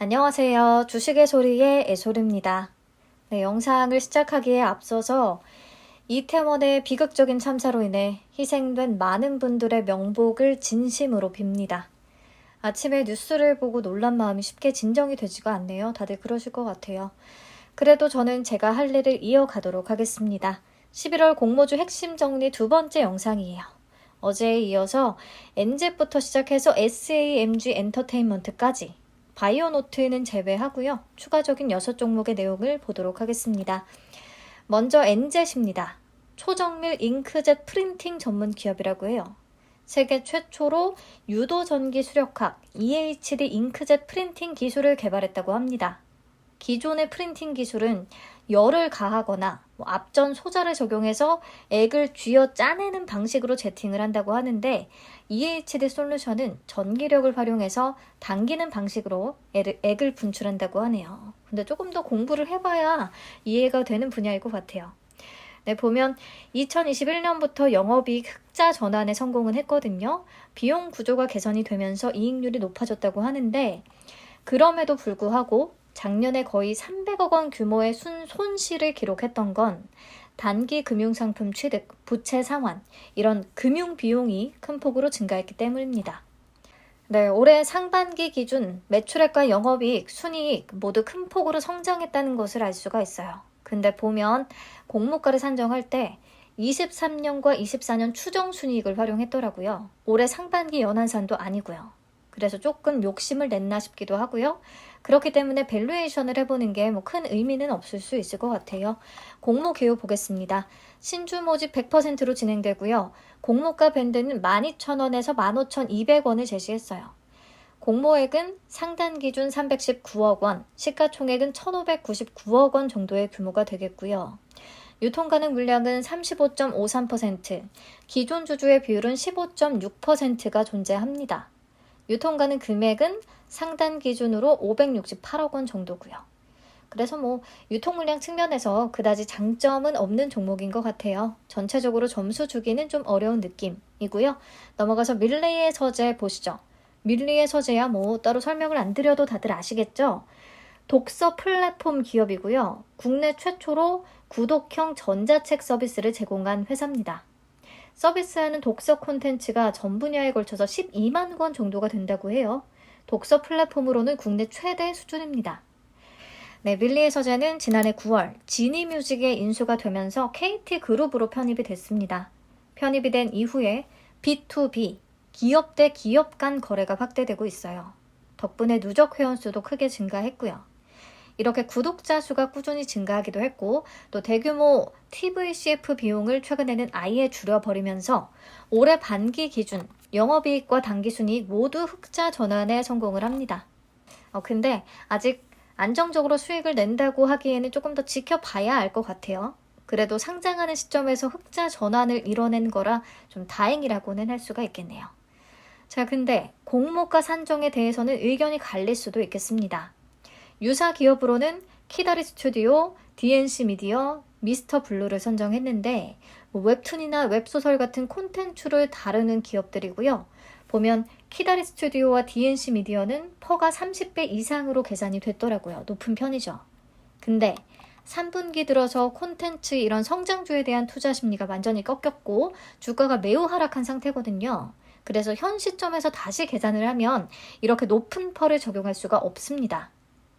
안녕하세요. 주식의 소리의 애솔입니다. 네, 영상을 시작하기에 앞서서 이태원의 비극적인 참사로 인해 희생된 많은 분들의 명복을 진심으로 빕니다. 아침에 뉴스를 보고 놀란 마음이 쉽게 진정이 되지가 않네요. 다들 그러실 것 같아요. 그래도 저는 제가 할 일을 이어가도록 하겠습니다. 11월 공모주 핵심 정리 두 번째 영상이에요. 어제에 이어서 NZ부터 시작해서 SAMG 엔터테인먼트까지 바이오노트는 제외하고요. 추가적인 6종목의 내용을 보도록 하겠습니다. 먼저 NZ입니다. 초정밀 잉크젯 프린팅 전문 기업이라고 해요. 세계 최초로 유도 전기 수력학 EHD 잉크젯 프린팅 기술을 개발했다고 합니다. 기존의 프린팅 기술은 열을 가하거나 앞전 소자를 적용해서 액을 쥐어 짜내는 방식으로 제팅을 한다고 하는데 EHD 솔루션은 전기력을 활용해서 당기는 방식으로 액을 분출한다고 하네요. 근데 조금 더 공부를 해봐야 이해가 되는 분야일 것 같아요. 네, 보면 2021년부터 영업이익 흑자 전환에 성공은 했거든요. 비용 구조가 개선이 되면서 이익률이 높아졌다고 하는데 그럼에도 불구하고 작년에 거의 300억 원 규모의 손실을 기록했던 건 단기 금융상품 취득, 부채 상환, 이런 금융 비용이 큰 폭으로 증가했기 때문입니다. 네, 올해 상반기 기준 매출액과 영업이익, 순이익 모두 큰 폭으로 성장했다는 것을 알 수가 있어요. 근데 보면 공모가를 산정할 때 23년과 24년 추정 순이익을 활용했더라고요. 올해 상반기 연한산도 아니고요. 그래서 조금 욕심을 냈나 싶기도 하고요. 그렇기 때문에 밸류에이션을 해보는 게 큰 의미는 없을 수 있을 것 같아요. 공모 개요 보겠습니다. 신주 모집 100%로 진행되고요. 공모가 밴드는 12,000원에서 15,200원을 제시했어요. 공모액은 상단 기준 319억 원, 시가총액은 1,599억 원 정도의 규모가 되겠고요. 유통가능 물량은 35.53%, 기존 주주의 비율은 15.6%가 존재합니다. 유통가능 금액은 상단 기준으로 568억 원 정도고요. 그래서 유통 물량 측면에서 그다지 장점은 없는 종목인 것 같아요. 전체적으로 점수 주기는 좀 어려운 느낌이고요. 넘어가서 밀리의 서재 보시죠. 밀리의 서재야 따로 설명을 안 드려도 다들 아시겠죠? 독서 플랫폼 기업이고요. 국내 최초로 구독형 전자책 서비스를 제공한 회사입니다. 서비스하는 독서 콘텐츠가 전 분야에 걸쳐서 12만 권 정도가 된다고 해요. 독서 플랫폼으로는 국내 최대 수준입니다. 네, 밀리의 서재는 지난해 9월 지니뮤직에 인수가 되면서 KT그룹으로 편입이 됐습니다. 편입이 된 이후에 B2B, 기업 대 기업 간 거래가 확대되고 있어요. 덕분에 누적 회원수도 크게 증가했고요. 이렇게 구독자 수가 꾸준히 증가하기도 했고 또 대규모 TVCF 비용을 최근에는 아예 줄여버리면서 올해 반기 기준 영업이익과 당기순이익 모두 흑자 전환에 성공을 합니다. 근데 아직 안정적으로 수익을 낸다고 하기에는 조금 더 지켜봐야 알 것 같아요. 그래도 상장하는 시점에서 흑자 전환을 이뤄낸 거라 좀 다행이라고는 할 수가 있겠네요. 자, 근데 공모가 산정에 대해서는 의견이 갈릴 수도 있겠습니다. 유사 기업으로는 키다리 스튜디오, DNC 미디어, 미스터 블루를 선정했는데 웹툰이나 웹소설 같은 콘텐츠를 다루는 기업들이고요. 보면 키다리 스튜디오와 DNC 미디어는 퍼가 30배 이상으로 계산이 됐더라고요. 높은 편이죠. 근데 3분기 들어서 콘텐츠 이런 성장주에 대한 투자 심리가 완전히 꺾였고 주가가 매우 하락한 상태거든요. 그래서 현 시점에서 다시 계산을 하면 이렇게 높은 퍼를 적용할 수가 없습니다.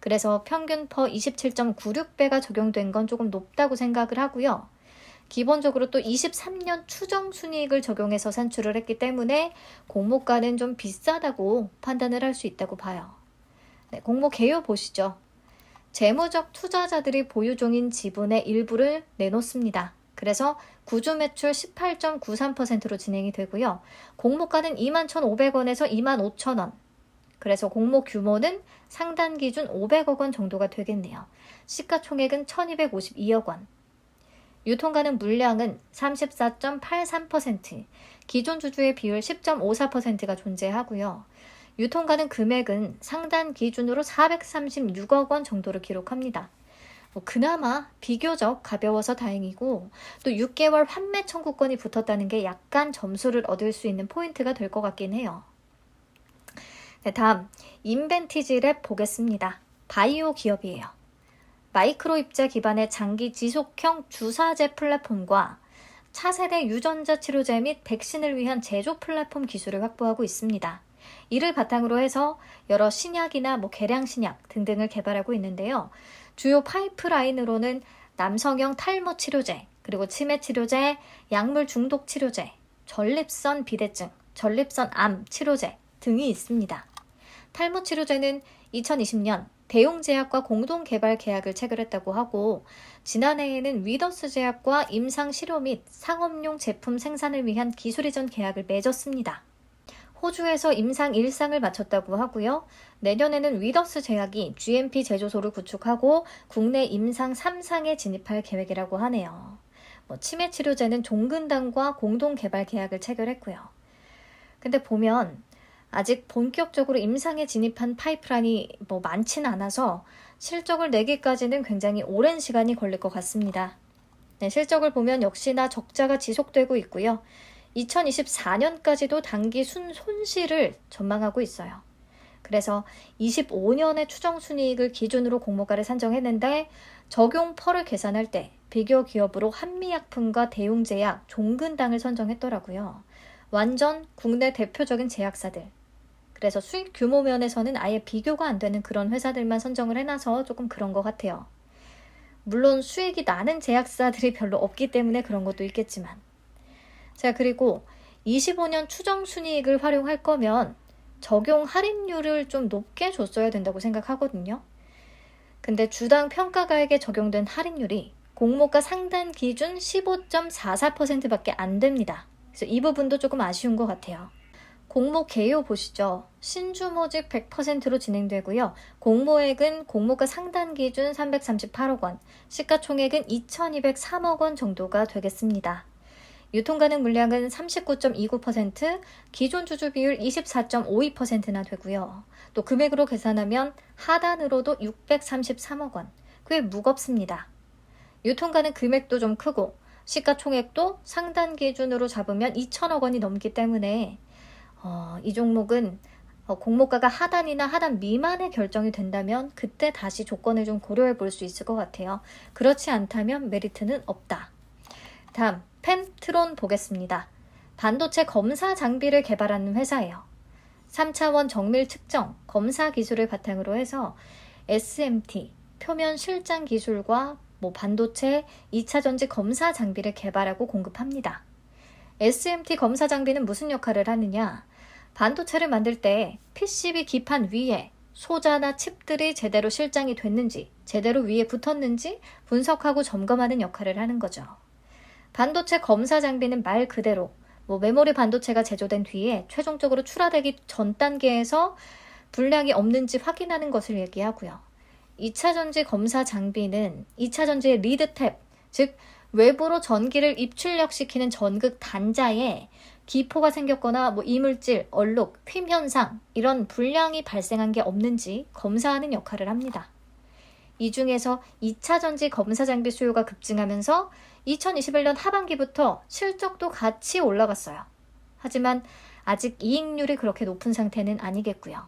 그래서 평균 퍼 27.96배가 적용된 건 조금 높다고 생각을 하고요. 기본적으로 또 23년 추정 순이익을 적용해서 산출을 했기 때문에 공모가는 좀 비싸다고 판단을 할 수 있다고 봐요. 네, 공모 개요 보시죠. 재무적 투자자들이 보유 중인 지분의 일부를 내놓습니다. 그래서 구주 매출 18.93%로 진행이 되고요. 공모가는 21,500원에서 25,000원. 그래서 공모 규모는 상단 기준 500억 원 정도가 되겠네요. 시가총액은 1,252억 원. 유통가능 물량은 34.83%, 기존 주주의 비율 10.54%가 존재하고요. 유통가능 금액은 상단 기준으로 436억 원 정도를 기록합니다. 그나마 비교적 가벼워서 다행이고 또 6개월 환매 청구권이 붙었다는 게 약간 점수를 얻을 수 있는 포인트가 될 것 같긴 해요. 네, 다음 인벤티지랩 보겠습니다. 바이오 기업이에요. 마이크로 입자 기반의 장기 지속형 주사제 플랫폼과 차세대 유전자 치료제 및 백신을 위한 제조 플랫폼 기술을 확보하고 있습니다. 이를 바탕으로 해서 여러 신약이나 계량 신약 등등을 개발하고 있는데요. 주요 파이프라인으로는 남성형 탈모 치료제, 그리고 치매 치료제, 약물 중독 치료제, 전립선 비대증, 전립선 암 치료제 등이 있습니다. 탈모 치료제는 2020년 대용제약과 공동 개발 계약을 체결했다고 하고, 지난해에는 위더스 제약과 임상 실효 및 상업용 제품 생산을 위한 기술 이전 계약을 맺었습니다. 호주에서 임상 1상을 마쳤다고 하고요. 내년에는 위더스 제약이 GMP 제조소를 구축하고 국내 임상 3상에 진입할 계획이라고 하네요. 치매 치료제는 종근당과 공동 개발 계약을 체결했고요. 근데 보면 아직 본격적으로 임상에 진입한 파이프라인이 많지는 않아서 실적을 내기까지는 굉장히 오랜 시간이 걸릴 것 같습니다. 네, 실적을 보면 역시나 적자가 지속되고 있고요. 2024년까지도 단기 손실을 전망하고 있어요. 그래서 25년의 추정 순이익을 기준으로 공모가를 산정했는데, 적용 펄을 계산할 때 비교 기업으로 한미약품과 대용제약, 종근당을 선정했더라고요. 완전 국내 대표적인 제약사들. 그래서 수익 규모 면에서는 아예 비교가 안 되는 그런 회사들만 선정을 해놔서 조금 그런 것 같아요. 물론 수익이 나는 제약사들이 별로 없기 때문에 그런 것도 있겠지만. 자, 그리고 25년 추정 순이익을 활용할 거면 적용 할인율을 좀 높게 줬어야 된다고 생각하거든요. 근데 주당 평가가액에 적용된 할인율이 공모가 상단 기준 15.44%밖에 안 됩니다. 그래서 이 부분도 조금 아쉬운 것 같아요. 공모 개요 보시죠. 신주 모집 100%로 진행되고요. 공모액은 공모가 상단 기준 338억 원, 시가총액은 2,203억 원 정도가 되겠습니다. 유통가능 물량은 39.29%, 기존 주주 비율 24.52%나 되고요. 또 금액으로 계산하면 하단으로도 633억 원, 꽤 무겁습니다. 유통가능 금액도 좀 크고 시가총액도 상단 기준으로 잡으면 2천억 원이 넘기 때문에 이 종목은 공모가가 하단이나 하단 미만의 결정이 된다면 그때 다시 조건을 좀 고려해 볼 수 있을 것 같아요. 그렇지 않다면 메리트는 없다. 다음 펜트론 보겠습니다. 반도체 검사 장비를 개발하는 회사예요. 3차원 정밀 측정, 검사 기술을 바탕으로 해서 SMT, 표면 실장 기술과 반도체 2차 전지 검사 장비를 개발하고 공급합니다. SMT 검사 장비는 무슨 역할을 하느냐? 반도체를 만들 때 PCB 기판 위에 소자나 칩들이 제대로 실장이 됐는지, 제대로 위에 붙었는지 분석하고 점검하는 역할을 하는 거죠. 반도체 검사 장비는 말 그대로 메모리 반도체가 제조된 뒤에 최종적으로 출하되기 전 단계에서 불량이 없는지 확인하는 것을 얘기하고요. 2차 전지 검사 장비는 2차 전지의 리드탭, 즉 외부로 전기를 입출력시키는 전극 단자에 기포가 생겼거나 이물질, 얼룩, 휨 현상 이런 불량이 발생한 게 없는지 검사하는 역할을 합니다. 이 중에서 2차 전지 검사 장비 수요가 급증하면서 2021년 하반기부터 실적도 같이 올라갔어요. 하지만 아직 이익률이 그렇게 높은 상태는 아니겠고요.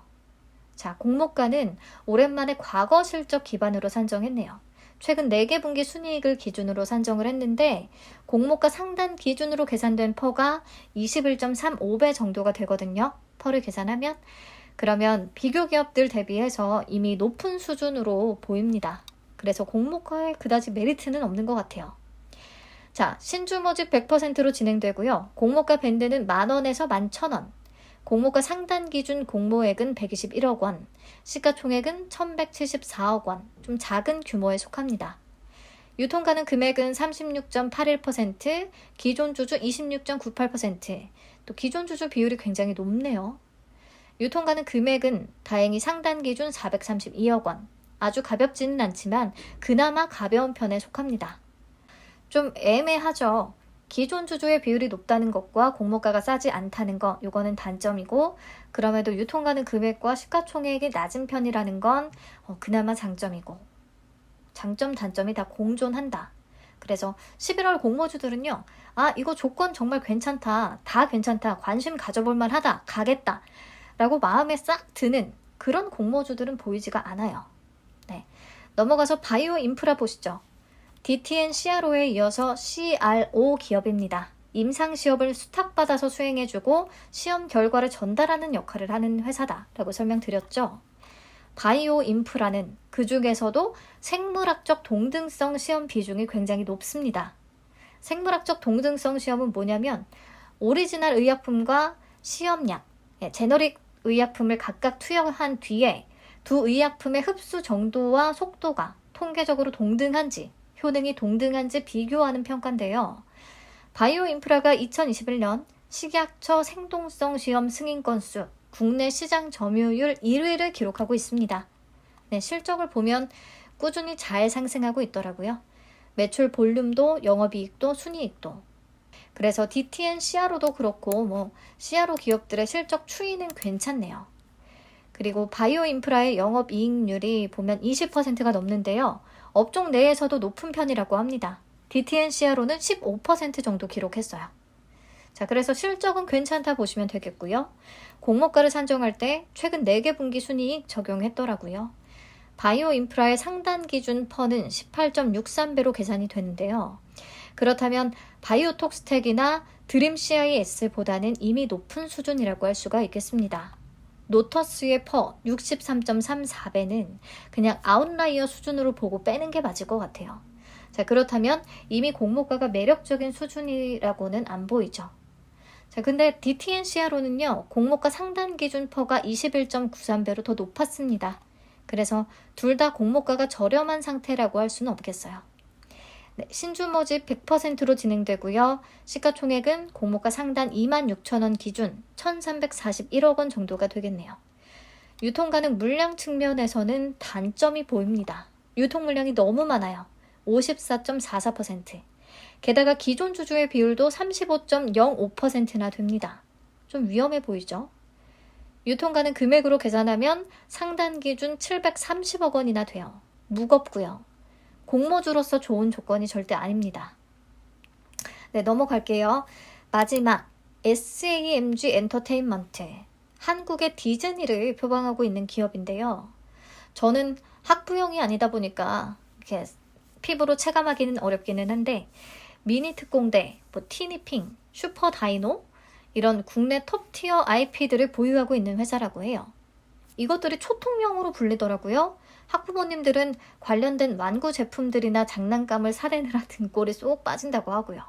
자, 공모가는 오랜만에 과거 실적 기반으로 산정했네요. 최근 4개 분기 순이익을 기준으로 산정을 했는데 공모가 상단 기준으로 계산된 퍼가 21.35배 정도가 되거든요. 퍼를 계산하면. 그러면 비교 기업들 대비해서 이미 높은 수준으로 보입니다. 그래서 공모가에 그다지 메리트는 없는 것 같아요. 자, 신주 모집 100%로 진행되고요. 공모가 밴드는 10,000원에서 11,000원. 공모가 상단 기준 공모액은 121억 원, 시가총액은 1,174억 원, 좀 작은 규모에 속합니다. 유통가능 금액은 36.81%, 기존 주주 26.98%, 또 기존 주주 비율이 굉장히 높네요. 유통가능 금액은 다행히 상단 기준 432억 원, 아주 가볍지는 않지만 그나마 가벼운 편에 속합니다. 좀 애매하죠. 기존 주주의 비율이 높다는 것과 공모가가 싸지 않다는 것, 이거는 단점이고, 그럼에도 유통가능 금액과 시가총액이 낮은 편이라는 건 그나마 장점이고, 장점, 단점이 다 공존한다. 그래서 11월 공모주들은요, 이거 조건 정말 괜찮다, 다 괜찮다, 관심 가져볼 만하다, 가겠다. 라고 마음에 싹 드는 그런 공모주들은 보이지가 않아요. 네. 넘어가서 바이오 인프라 보시죠. DTN CRO에 이어서 CRO 기업입니다. 임상시험을 수탁받아서 수행해주고 시험 결과를 전달하는 역할을 하는 회사다라고 설명드렸죠. 바이오 인프라는 그 중에서도 생물학적 동등성 시험 비중이 굉장히 높습니다. 생물학적 동등성 시험은 뭐냐면 오리지널 의약품과 시험약, 제너릭 의약품을 각각 투여한 뒤에 두 의약품의 흡수 정도와 속도가 통계적으로 동등한지, 효능이 동등한지 비교하는 평가인데요. 바이오 인프라가 2021년 식약처 생동성 시험 승인 건수, 국내 시장 점유율 1위를 기록하고 있습니다. 네, 실적을 보면 꾸준히 잘 상승하고 있더라고요. 매출 볼륨도, 영업이익도, 순이익도. 그래서 DTN CRO도 그렇고 CRO 기업들의 실적 추이는 괜찮네요. 그리고 바이오 인프라의 영업이익률이 보면 20%가 넘는데요. 업종 내에서도 높은 편이라고 합니다. DTN CRO는 15% 정도 기록했어요. 자, 그래서 실적은 괜찮다 보시면 되겠고요. 공모가를 산정할 때 최근 4개 분기 순이익 적용했더라고요. 바이오 인프라의 상단 기준 펀은 18.63배로 계산이 되는데요. 그렇다면 바이오톡스텍이나 드림 CIS보다는 이미 높은 수준이라고 할 수가 있겠습니다. 노터스의 퍼 63.34배는 그냥 아웃라이어 수준으로 보고 빼는 게 맞을 것 같아요. 자, 그렇다면 이미 공모가가 매력적인 수준이라고는 안 보이죠. 자, 근데 DTN CRO는요, 공모가 상단 기준 퍼가 21.93배로 더 높았습니다. 그래서 둘 다 공모가가 저렴한 상태라고 할 수는 없겠어요. 네, 신주 모집 100%로 진행되고요. 시가총액은 공모가 상단 26,000원 기준 1,341억 원 정도가 되겠네요. 유통 가능 물량 측면에서는 단점이 보입니다. 유통 물량이 너무 많아요. 54.44%. 게다가 기존 주주의 비율도 35.05%나 됩니다. 좀 위험해 보이죠? 유통 가능 금액으로 계산하면 상단 기준 730억 원이나 돼요. 무겁고요. 공모주로서 좋은 조건이 절대 아닙니다. 네, 넘어갈게요. 마지막 SAMG 엔터테인먼트. 한국의 디즈니를 표방하고 있는 기업인데요. 저는 학부형이 아니다 보니까 이렇게 피부로 체감하기는 어렵기는 한데 미니 특공대, 티니핑, 슈퍼 다이노 이런 국내 톱티어 IP들을 보유하고 있는 회사라고 해요. 이것들이 초통령으로 불리더라고요. 학부모님들은 관련된 완구 제품들이나 장난감을 사려느라 등골이 쏙 빠진다고 하고요.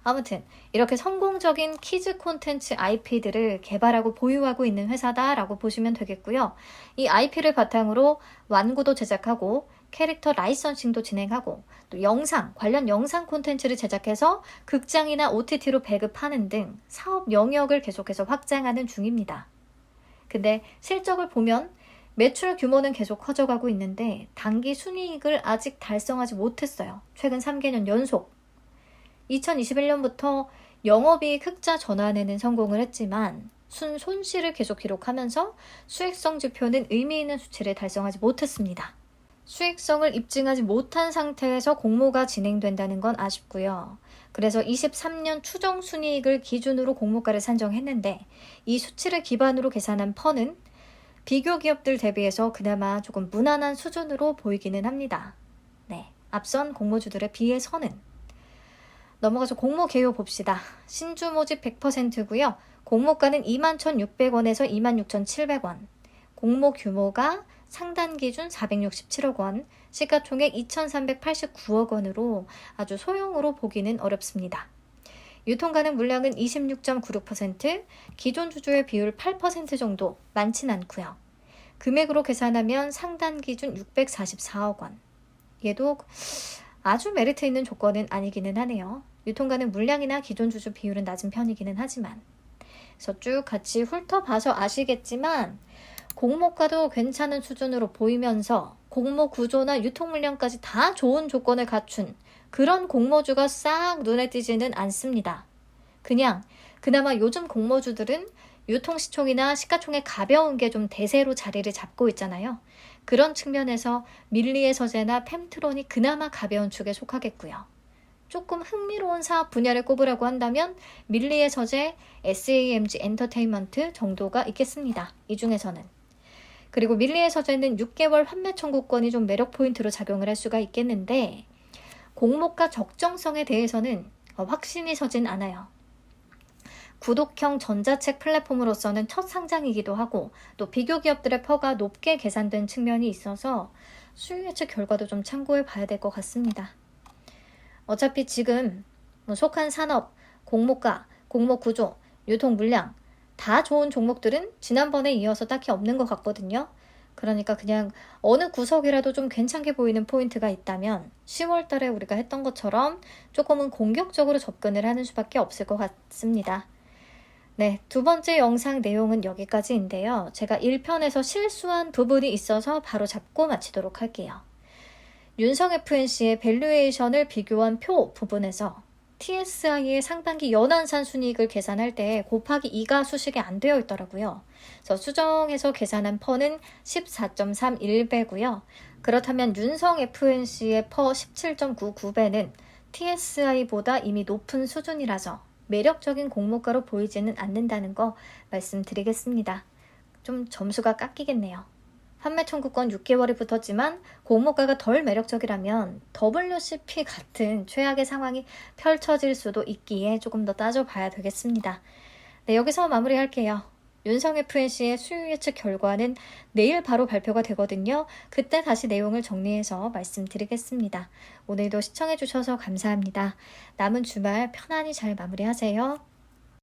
아무튼 이렇게 성공적인 키즈 콘텐츠 IP들을 개발하고 보유하고 있는 회사다라고 보시면 되겠고요. 이 IP를 바탕으로 완구도 제작하고 캐릭터 라이선싱도 진행하고 또 관련 영상 콘텐츠를 제작해서 극장이나 OTT로 배급하는 등 사업 영역을 계속해서 확장하는 중입니다. 근데 실적을 보면 매출 규모는 계속 커져가고 있는데 단기 순이익을 아직 달성하지 못했어요. 최근 3개년 연속. 2021년부터 영업이익 흑자 전환에는 성공을 했지만 순손실을 계속 기록하면서 수익성 지표는 의미 있는 수치를 달성하지 못했습니다. 수익성을 입증하지 못한 상태에서 공모가 진행된다는 건 아쉽고요. 그래서 23년 추정 순이익을 기준으로 공모가를 산정했는데 이 수치를 기반으로 계산한 펀은 비교 기업들 대비해서 그나마 조금 무난한 수준으로 보이기는 합니다. 네, 앞선 공모주들에 비해서는. 넘어가서 공모 개요 봅시다. 신주 모집 100%고요. 공모가는 21,600원에서 26,700원. 공모 규모가 상단 기준 467억 원, 시가총액 2,389억 원으로 아주 소형으로 보기는 어렵습니다. 유통 가능 물량은 26.96%, 기존 주주의 비율 8% 정도, 많진 않고요. 금액으로 계산하면 상단 기준 644억 원. 얘도 아주 메리트 있는 조건은 아니기는 하네요. 유통 가능 물량이나 기존 주주 비율은 낮은 편이기는 하지만. 그래서 쭉 같이 훑어봐서 아시겠지만 공모가도 괜찮은 수준으로 보이면서 공모 구조나 유통 물량까지 다 좋은 조건을 갖춘 그런 공모주가 싹 눈에 띄지는 않습니다. 그냥 그나마 요즘 공모주들은 유통시총이나 시가총액 가벼운 게 좀 대세로 자리를 잡고 있잖아요. 그런 측면에서 밀리의 서재나 펜트론이 그나마 가벼운 축에 속하겠고요. 조금 흥미로운 사업 분야를 꼽으라고 한다면 밀리의 서재, SAMG 엔터테인먼트 정도가 있겠습니다. 이 중에서는. 그리고 밀리의 서재는 6개월 환매 청구권이 좀 매력 포인트로 작용을 할 수가 있겠는데 공모가 적정성에 대해서는 확신이 서진 않아요. 구독형 전자책 플랫폼으로서는 첫 상장이기도 하고 또 비교 기업들의 퍼가 높게 계산된 측면이 있어서 수요 예측 결과도 좀 참고해 봐야 될 것 같습니다. 어차피 지금 속한 산업, 공모가, 공모 구조, 유통 물량 다 좋은 종목들은 지난번에 이어서 딱히 없는 것 같거든요. 그러니까 그냥 어느 구석이라도 좀 괜찮게 보이는 포인트가 있다면 10월 달에 우리가 했던 것처럼 조금은 공격적으로 접근을 하는 수밖에 없을 것 같습니다. 네, 두 번째 영상 내용은 여기까지인데요. 제가 1편에서 실수한 부분이 있어서 바로 잡고 마치도록 할게요. 윤성 FNC의 밸류에이션을 비교한 표 부분에서 TSI의 상반기 연환산 순이익을 계산할 때 곱하기 2가 수식에 안 되어 있더라고요. 그래서 수정해서 계산한 퍼는 14.31배고요. 그렇다면 윤성 FNC의 퍼 17.99배는 TSI보다 이미 높은 수준이라서 매력적인 공모가로 보이지는 않는다는 거 말씀드리겠습니다. 좀 점수가 깎이겠네요. 판매 청구권 6개월이 붙었지만 공모가가 덜 매력적이라면 WCP 같은 최악의 상황이 펼쳐질 수도 있기에 조금 더 따져봐야 되겠습니다. 네, 여기서 마무리할게요. 윤성 FNC의 수요 예측 결과는 내일 바로 발표가 되거든요. 그때 다시 내용을 정리해서 말씀드리겠습니다. 오늘도 시청해주셔서 감사합니다. 남은 주말 편안히 잘 마무리하세요.